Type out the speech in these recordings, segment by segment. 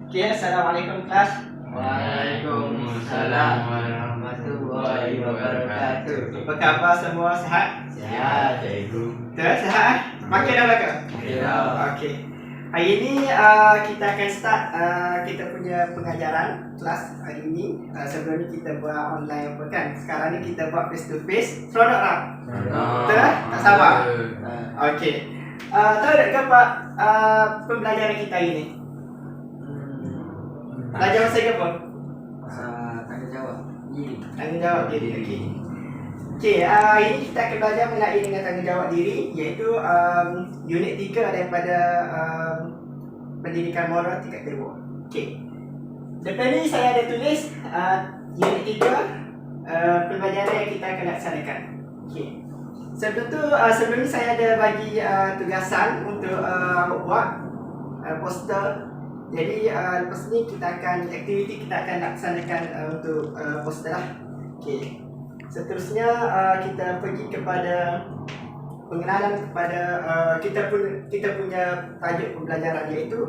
Okey, Assalamualaikum kelas. Waalaikumsalam warahmatullahi wabarakatuh. Apa khabar semua, sihat? Sihat, cikgu. Betul, sihat? Makin dah belakang? Ya. Okey. Hari ini kita akan start kita punya pengajaran kelas hari ini. Sebelum ni kita buat online apa kan? Sekarang ni kita buat face to face. Seronok tak? Betul? Tak sabar? Okey. Tahu tak ke Pak pembelajaran kita hari ni? Belajar masa ke apa? Tanggungjawab. Tanggungjawab diri. Okey. Okey, hari ini kita akan belajar mengenai dengan tanggungjawab diri, iaitu unit 3 daripada pendidikan moral tingkat kedua. Okey. Depan ni saya ada tulis unit 3 pembelajaran yang kita akan laksanakan. Okey. Sebelum ni saya ada bagi tugasan untuk awak buat poster. Jadi lepas ni aktiviti kita akan laksanakan untuk poster lah. Okey. Seterusnya kita pergi kepada pengenalan kepada kita punya tajuk pembelajaran, iaitu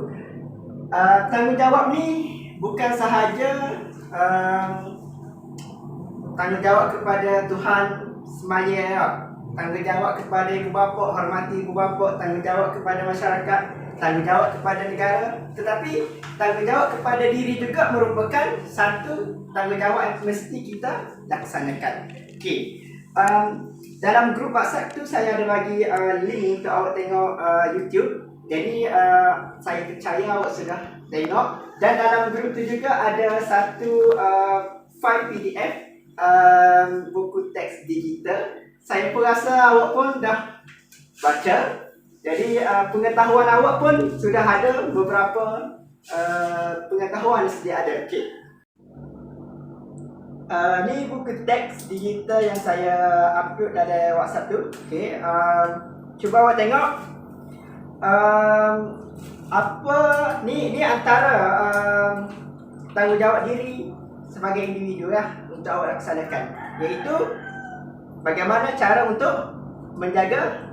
tanggungjawab ni bukan sahaja tanggungjawab kepada Tuhan semaya, tanggungjawab kepada ibu bapa, hormati ibu bapa, tanggungjawab kepada masyarakat, tanggungjawab kepada negara, tetapi tanggungjawab kepada diri juga merupakan satu tanggungjawab yang mesti kita laksanakan. Okey. Dalam grup WhatsApp tu saya ada bagi link untuk awak tengok YouTube. Jadi saya percaya awak sudah tengok, dan dalam grup tu juga ada satu file PDF buku teks digital. Saya pun rasa awak pun dah baca. Jadi pengetahuan awak pun sudah ada beberapa pengetahuan sedia ada. Okey. Ni buku teks digital yang saya upload dalam WhatsApp tu. Okey. Cuba awak tengok. Apa ni antara tanggungjawab diri sebagai individu lah untuk awak laksanakan, iaitu bagaimana cara untuk menjaga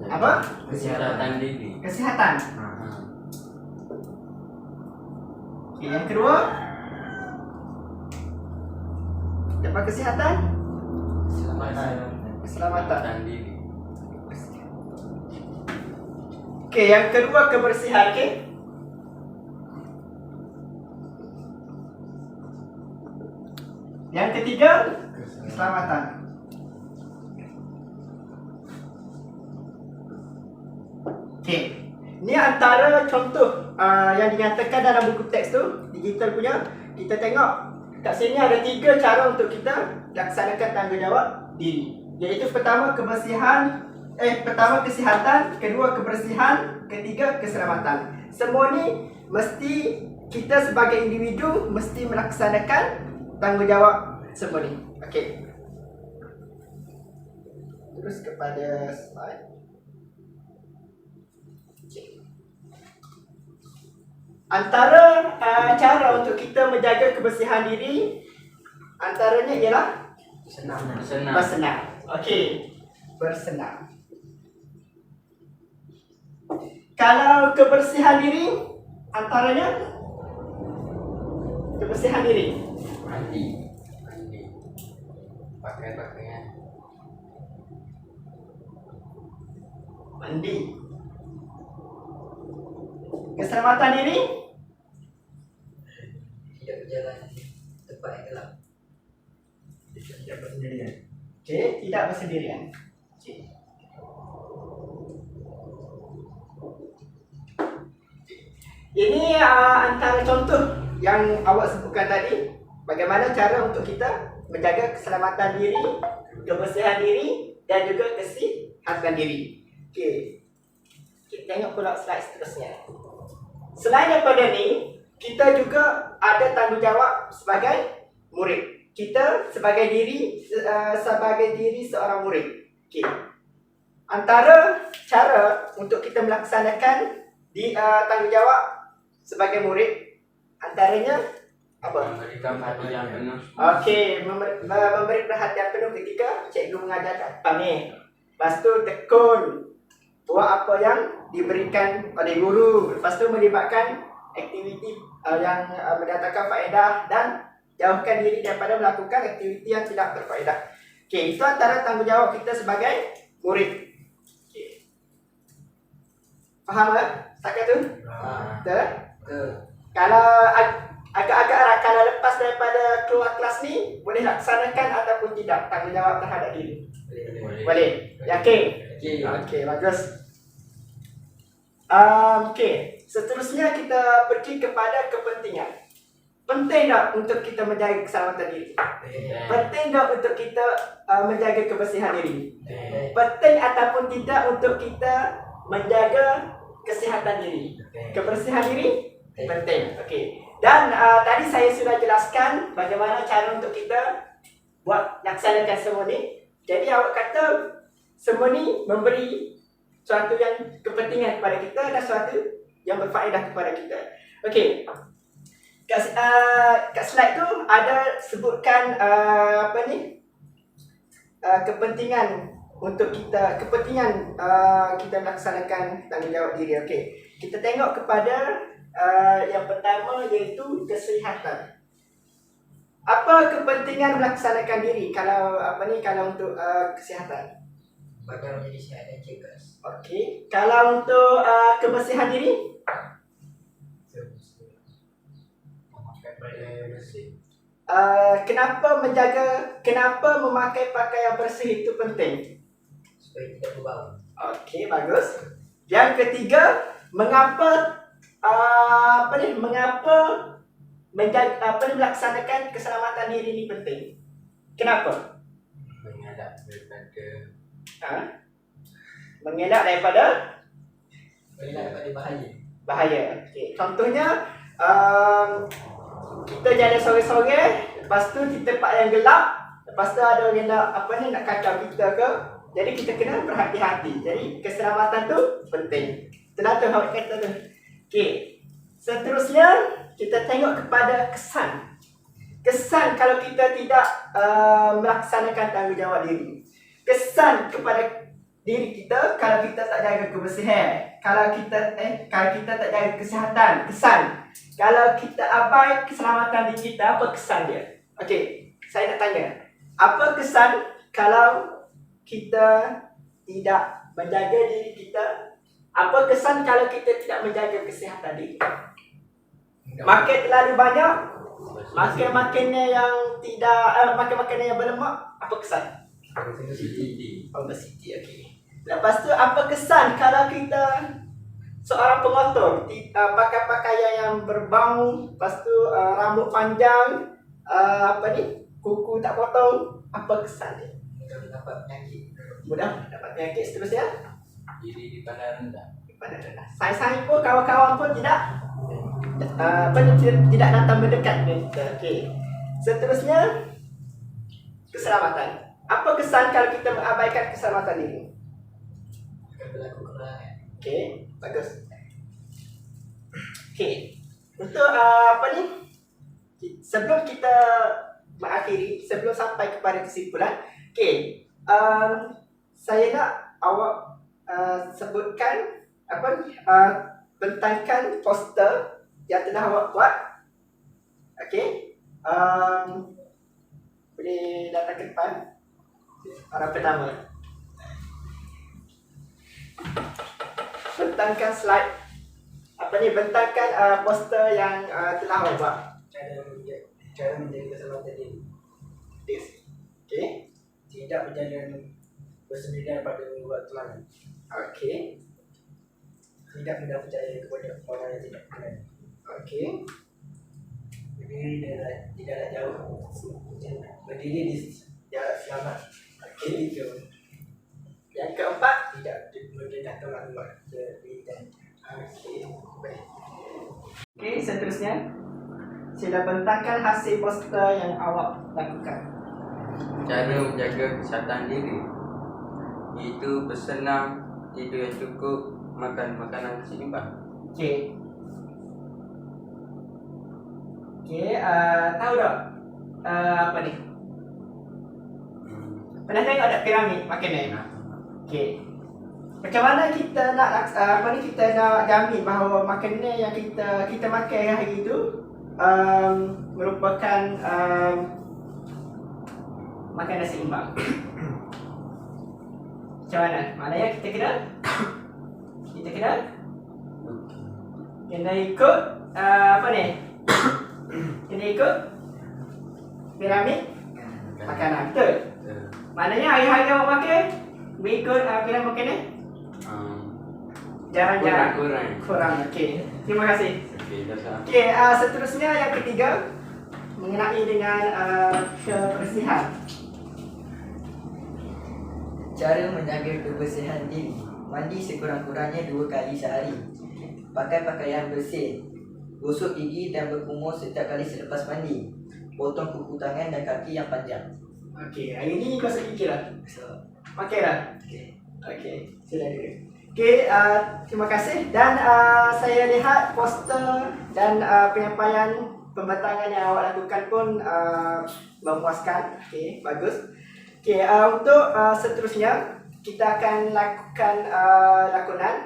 apa? Kesehatan diri. Kesihatan. Okay, yang kedua, dapat kesihatan, keselamatan diri. Okay, yang kedua kebersihan. Okay. Yang ketiga keselamatan. Okey. Ni antara contoh yang dinyatakan dalam buku teks tu, digital punya. Kita tengok kat sini ada 3 cara untuk kita laksanakan tanggungjawab diri. Iaitu pertama kesihatan, kedua kebersihan, ketiga keselamatan. Semua ni mesti kita sebagai individu mesti melaksanakan tanggungjawab semua ni. Okey. Terus kepada slide. Antara cara untuk kita menjaga kebersihan diri, antaranya ialah bersenam. Okey, bersenam. Kalau kebersihan diri, antaranya kebersihan diri. Mandi. Pakaian. Mandi. Keselamatan diri, Tidak berjalan tempat yang gelap. tidak bersendirian. Okey, tidak bersendirian. Okey. Ini antara contoh yang awak sebutkan tadi. Bagaimana cara untuk kita menjaga keselamatan diri, kebersihan diri, dan juga kesihatan diri. Okey. Kita tengok pula slide seterusnya. Selain daripada ni, kita juga ada tanggungjawab sebagai murid. Kita sebagai diri seorang murid. Okey. Antara cara untuk kita melaksanakan tanggungjawab sebagai murid, antaranya apa? Memberikan perhatian penuh. Okey, memberi perhatian penuh ketika cikgu mengajarkan apa ni. Lepas tu tekun buat apa yang diberikan oleh guru. Lepas tu melibatkan aktiviti yang mendatangkan faedah dan jauhkan diri daripada melakukan aktiviti yang tidak berfaedah. Okey, itu antara tanggungjawab kita sebagai murid. Okey. Faham tak? Setakat tu? Betul? Betul. Kalau agak-agak kalau lepas daripada keluar kelas ni, boleh laksanakan ataupun tidak tanggungjawab terhadap diri? Boleh. Yakin? Okey. Okey, bagus. Okey, seterusnya kita pergi kepada kepentingan. Penting tak untuk kita menjaga keselamatan diri? Penting tak untuk kita menjaga kebersihan diri? Penting ataupun tidak untuk kita menjaga kesihatan diri? Kebersihan diri? Penting. Okey. Dan tadi saya sudah jelaskan bagaimana cara untuk kita buat laksanakan semua ni. Jadi awak kata semua ni memberi suatu yang kepentingan kepada kita dan suatu yang berfaedah kepada kita. Okey. Kat slide tu ada sebutkan kepentingan untuk kita kita melaksanakan tanggungjawab diri. Okey. Kita tengok kepada yang pertama iaitu kesihatan. Apa kepentingan melaksanakan diri kalau kalau untuk kesihatan? Badan menjadi sihat dan cergas. Okey. Kalau untuk kebersihan diri? Memakai pakaian bersih. Kenapa memakai pakaian bersih itu penting? Supaya tidak berbau. Okey, bagus. Yang ketiga, mengapa melaksanakan keselamatan diri ini penting? Kenapa? Mengelak daripada Mengelak daripada bahaya. bahaya. Okey, contohnya kita jalan sore-sore, lepas tu di tempat yang gelap, lepas tu ada orang nak kacau kita ke, jadi kita kena berhati-hati. Jadi keselamatan tu penting. Itulah tu awak kata tu. Okey. Seterusnya kita tengok kepada kesan. Kesan kalau kita tidak melaksanakan tanggungjawab diri. Kesan kepada diri kita kalau kita tak jaga kebersihan. Kalau kita tak jaga kesihatan. Kesan. Kalau kita abai keselamatan diri kita, apa kesan dia? Okey, saya nak tanya. Apa kesan kalau kita tidak menjaga diri kita? Apa kesan kalau kita tidak menjaga kesihatan diri? Makan terlalu banyak, makan makanan yang tidak makan makanan yang berlemak, apa kesan? Obesity. Okey. Lepas tu apa kesan kalau kita seorang pengotor, pakai pakaian yang berbau, lepas tu rambut panjang, kuku tak potong, apa kesan dia? Mudah mendapat penyakit. Mudah dapat penyakit. Seterusnya Diri dipandang rendah. Saya pun kawan-kawan pun tidak datang mendekat dengan kita. Okey. Seterusnya keselamatan. Apa kesan kalau kita mengabaikan keselamatan ini? Akan berlaku kekurangan. Okey, bagus. Okey. Untuk sebelum kita mengakhiri, sebelum sampai kepada kesimpulan, okey. Saya nak awak sebutkan bentangkan poster yang telah awak buat. Okey. Boleh datang ke depan. Orang pertama. Bentangkan slide. Bentangkan poster yang telah awak buat. Cara menjaga keselamatan diri. Okey. Tidak berjalan bersendirian pada membuat tulangan. Okey. Tidak mudah percaya kepada orang yang tidak kenal. Okey. Berdiri di darat jauh. Berdiri di jarak selamat. Okey. Yang keempat, Tidak menggunakan maklumat berbidan. okey. Baik. Okey, seterusnya sila bentangkan hasil poster yang awak lakukan. Cara menjaga kesihatan diri itu bersenam, tidur yang cukup, makan makanan seimbang. Okey. Okey, tahu tak apa ni? Pernah tengok tak piramid makanan? Okey. Macam mana kita nak kita nak jamin bahawa makanan yang kita makan hari itu merupakan makanan seimbang. Macam mana? Maknanya kita kena ikut apa ni? Kena ikut piramid makanan, betul? Maknanya hari-hari awak makan mengikut piramid makanan jarang-jarang kurang. Okey, terima kasih. Okey, seterusnya yang ketiga mengenai dengan kebersihan. Cara menjaga kebersihan diri. Mandi sekurang-kurangnya 2 kali sehari. Pakai pakaian bersih. Gosok gigi dan berkumur setiap kali selepas mandi. Potong kuku tangan dan kaki yang panjang. Okey, hari ni gosok gigi lah. So, Okey lah. okay. Okey, sila dulu. Okey, terima kasih. Dan saya lihat poster dan penyampaian pembentangan yang awak lakukan pun memuaskan. Okey, bagus. Okey, untuk seterusnya kita akan lakukan lakonan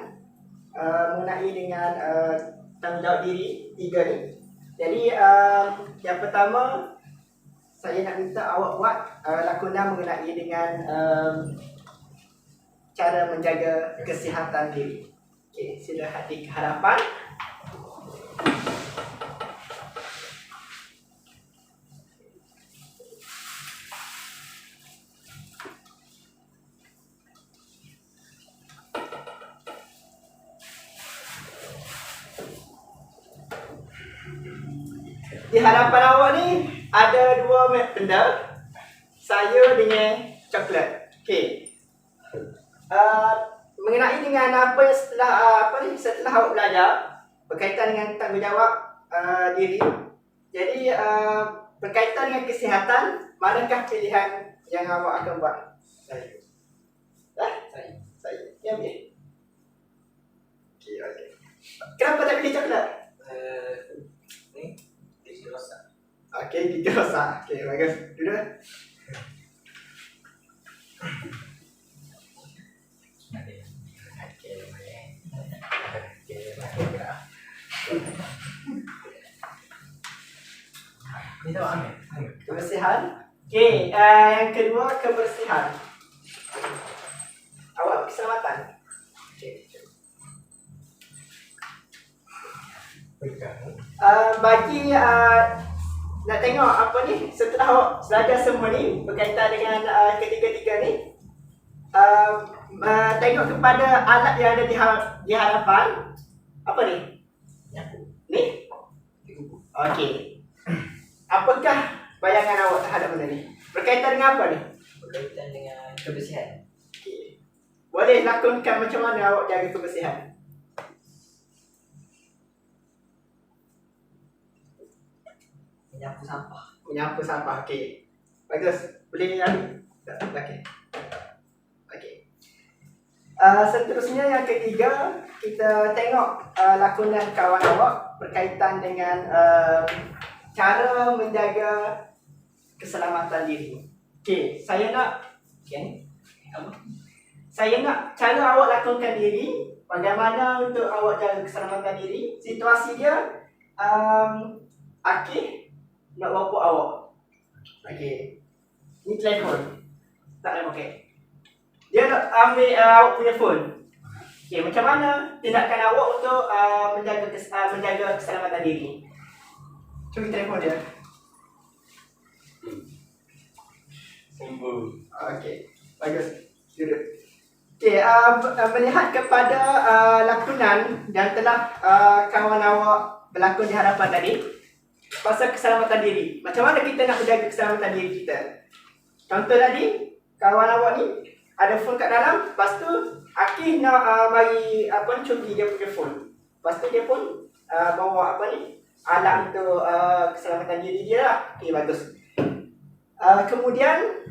mengenai dengan tanggungjawab diri 3 ni. Jadi yang pertama saya nak minta awak buat lakonan mengenai dengan cara menjaga kesihatan diri. Okey, sila hadir ke hadapan. Di hadapan awak ni ada 2 benda. Saya dengan coklat. Okey. Mengenai dengan apa yang setelah awak belajar berkaitan dengan tanggungjawab diri. Jadi berkaitan dengan kesihatan, manakah pilihan yang awak akan buat? Saya. Saya. Yang ambil. Okey, okey. Kenapa tak pilih coklat? Ni gigi rosak. Okey, gigi rosak. Okey, bagus. Duduk. Ni tahu ambil. Kebersihan. Okey, yang kedua kebersihan. Awak keselamatan. Okey. Bagi nak tengok apa ni setelah awak belajar semua ni berkaitan dengan ketiga-tiga ni, tengok kepada alat yang ada di hadapan. Apa ni? Ni? Okey. Apakah bayangan awak terhadap benda ni? Berkaitan dengan apa ni? Berkaitan dengan kebersihan. Okey. Boleh lakonkan macam mana awak jaga kebersihan? Menyapu sampah. Menyapu sampah. Okey. Bagus. Boleh ambil? Okey. Okey. Seterusnya yang ketiga, kita tengok lakonan kawan awak berkaitan dengan cara menjaga keselamatan diri. Okey, saya nak saya nak cara awak lakonkan diri, bagaimana untuk awak jaga keselamatan diri. Situasi dia Akif nak bawa awak. Okey. Ni telefon. Tak ada pakai. Dia nak ambil awak punya phone. Okey, macam mana tindakan awak untuk menjaga keselamatan diri? Curi telefon dia. Sungguh. Okey. Bagus. Duduk. Okey, melihat kepada lakonan yang telah kawan awak berlakon di hadapan tadi pasal keselamatan diri. Macam mana kita nak menjaga keselamatan diri kita? Contoh tadi, kawan awak ni ada phone kat dalam, lepas tu Akif nak mari curi dia punya phone. Lepas tu dia pun bawa alat untuk keselamatan diri dia lah. Okey, bagus. Kemudian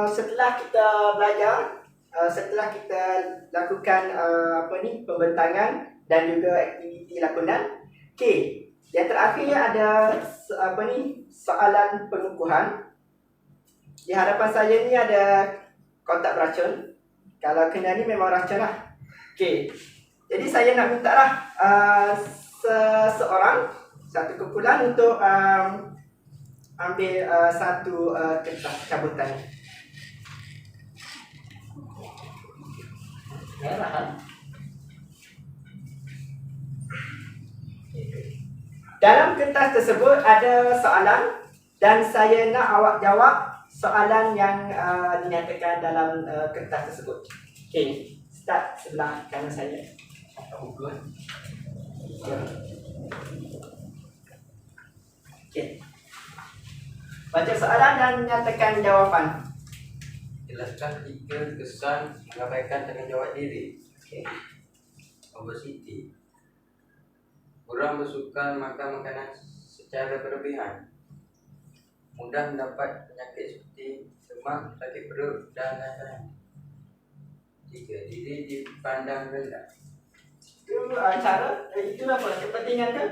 setelah kita belajar, setelah kita lakukan pembentangan dan juga aktiviti lakonan, okey, yang terakhirnya ada soalan pengukuhan. Di hadapan saya ni ada kotak beracun. Kalau kena ni memang racun lah. Okey. Jadi saya nak minta lah seseorang, satu kumpulan untuk ambil satu kertas cabutan. Merah. Dalam kertas tersebut ada soalan dan saya nak awak jawab soalan yang dinyatakan dalam kertas tersebut. Okey, start sebelah kanan saya. Okey. Baca soalan dan nyatakan jawapan. Jelaskan 3 kesan mengabaikan tanggungjawab diri. Okey. Obesiti. Kurang bersuka makan makanan secara berlebihan. Mudah mendapat penyakit seperti demam, sakit perut dan lain-lain. 3. Diri dipandang rendah. Itu cara, itu apa? Kepentingan ke?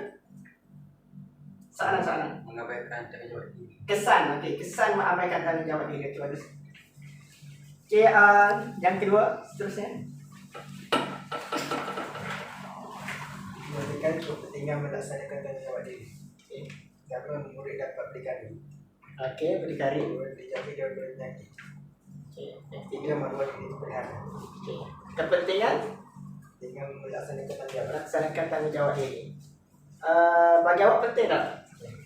Soalan-soalan. Mengabaikan tanggungjawab diri. Kesan, okey. Kesan mengabaikan tanggungjawab diri. Okey, bagus. Okey, yang kedua, seterusnya. Memberikan kepentingan melaksanakan tanggungjawab diri. Kerana murid dapat berdikari. Okey, berdikari. Dua, dijaga dari penyakit. Okey. Yang ketiga, Tiga, maruah diri terpelihara. okey. Kepentingan Dengan melaksanakan tanggungjawab. melaksanakan tanggungjawab diri. Bagi awak penting tak?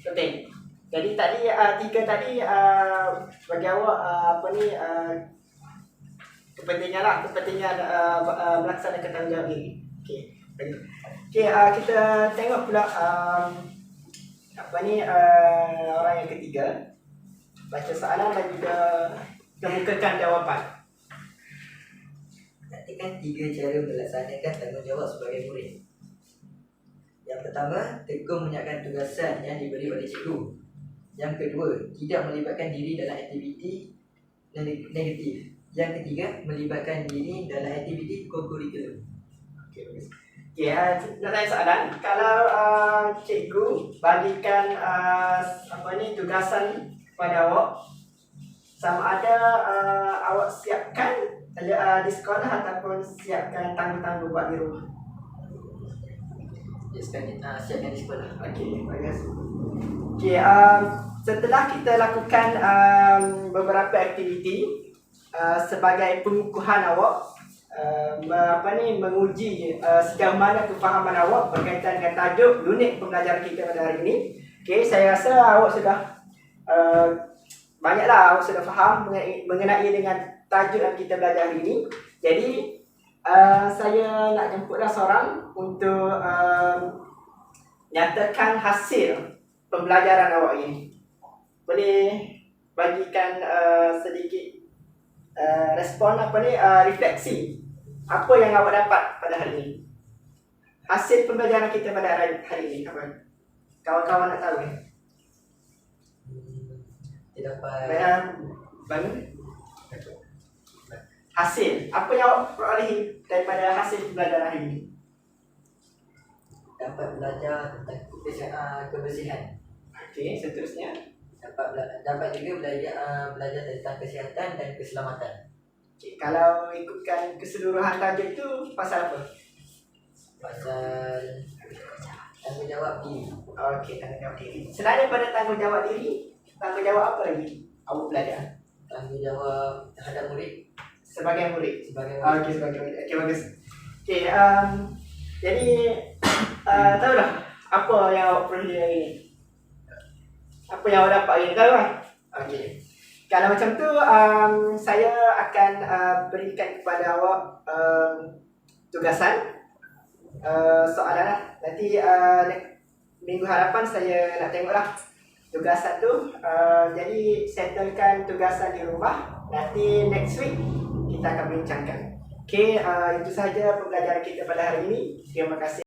Penting. Jadi tadi tiga tadi bagi awak kepentingan lah, kepentingan melaksanakan tanggungjawab diri. Okey. Okey, kita tengok pula orang yang ketiga. Baca soalan dan juga kemukakan jawapan. Nyatakan 3 cara melaksanakan tanggungjawab sebagai murid. Yang pertama, tekun menyiapkan tugasan yang diberi oleh cikgu. Yang kedua, tidak melibatkan diri dalam aktiviti negatif. Yang ketiga, melibatkan diri dalam aktiviti co-curriculum. Okey, bagus. Okey, nak tanya soalan. Kalau cikgu bagikan tugasan kepada awak, sama ada awak siapkan di sekolah ataupun siapkan tangguh-tangguh buat di rumah. Siapkan di sekolah. Okey, bagus. Okey, setelah kita lakukan beberapa aktiviti sebagai pengukuhan awak, menguji sejauh mana kefahaman awak berkaitan dengan tajuk unit pembelajaran kita pada hari ini. Okey, saya rasa awak sudah banyaklah awak sudah faham mengenai dengan tajuk yang kita belajar hari ini. Jadi saya nak jemputlah seorang untuk nyatakan hasil pembelajaran awak ini. Boleh bagikan sedikit respon refleksi apa yang awak dapat pada hari ini. Hasil pembelajaran kita pada hari ini apa? Kawan-kawan nak tahu ni? Tidak dapat Bangun. Hasil. Apa yang awak perolehi daripada hasil pembelajaran hari ini? dapat belajar tentang kebersihan. Okey, seterusnya. Dapat juga belajar tentang kesihatan dan keselamatan. Okay, kalau ikutkan keseluruhan tajuk itu pasal apa? Pasal tanggungjawab diri. Okey, tanggungjawab diri. Selain daripada tanggungjawab diri, tanggungjawab apa lagi awak belajar? Tanggungjawab terhadap murid Sebagai murid. sebagai murid. Okey, sebagai murid. Okey, bagus. Okey, jadi tahu dah apa yang awak perlu hari ini? Apa yang awak dapat hari ini, tahu kan? Okey. Kalau macam tu, saya akan berikan kepada awak tugasan soalan lah. Nanti minggu hadapan saya nak tengoklah tugasan tu. Jadi settlekan tugasan di rumah. Nanti next week kita akan bincangkan. Okey, itu sahaja pembelajaran kita pada hari ini. Terima kasih.